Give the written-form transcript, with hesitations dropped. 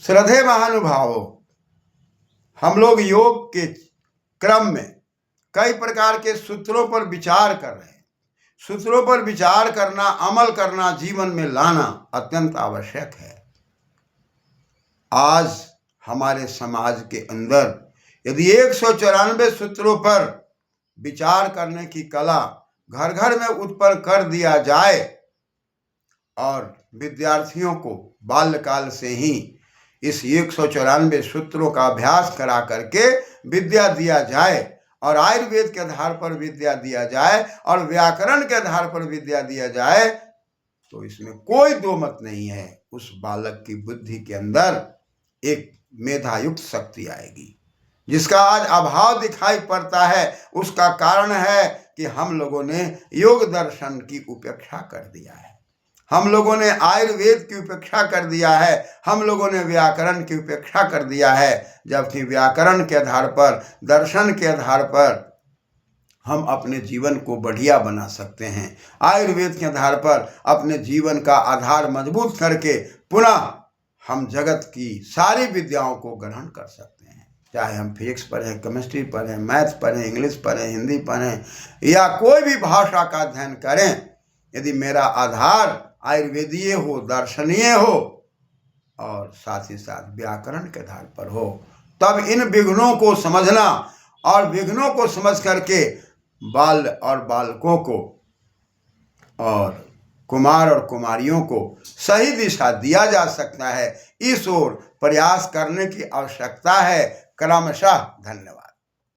श्रद्धेय महानुभावों, हम लोग योग के क्रम में कई प्रकार के सूत्रों पर विचार कर रहे हैं। सूत्रों पर विचार करना, अमल करना, जीवन में लाना अत्यंत आवश्यक है। आज हमारे समाज के अंदर यदि 194 सूत्रों पर विचार करने की कला घर घर में उत्पन्न कर दिया जाए और विद्यार्थियों को बाल्यकाल से ही इस 194 सूत्रों का अभ्यास करा करके विद्या दिया जाए और आयुर्वेद के आधार पर विद्या दिया जाए और व्याकरण के आधार पर विद्या दिया जाए, तो इसमें कोई दो मत नहीं है, उस बालक की बुद्धि के अंदर एक मेधायुक्त शक्ति आएगी, जिसका आज अभाव दिखाई पड़ता है। उसका कारण है कि हम लोगों ने योग दर्शन की उपेक्षा कर दिया है, हम लोगों ने आयुर्वेद की उपेक्षा कर दिया है, हम लोगों ने व्याकरण की उपेक्षा कर दिया है। जबकि व्याकरण के आधार पर, दर्शन के आधार पर हम अपने जीवन को बढ़िया बना सकते हैं। आयुर्वेद के आधार पर अपने जीवन का आधार मजबूत करके पुनः हम जगत की सारी विद्याओं को ग्रहण कर सकते हैं। चाहे हम फिजिक्स पढ़ें, केमिस्ट्री पढ़ें, मैथ्स पढ़ें, इंग्लिश पढ़ें, हिंदी पढ़ें या कोई भी भाषा का अध्ययन करें, यदि मेरा आधार आयुर्वेदीय हो, दर्शनीय हो और साथ ही साथ व्याकरण के आधार पर हो, तब इन विघ्नों को समझना और विघ्नों को समझ करके बाल और बालकों को और कुमार और कुमारियों को सही दिशा दिया जा सकता है। इस ओर प्रयास करने की आवश्यकता है क्रमशः। धन्यवाद।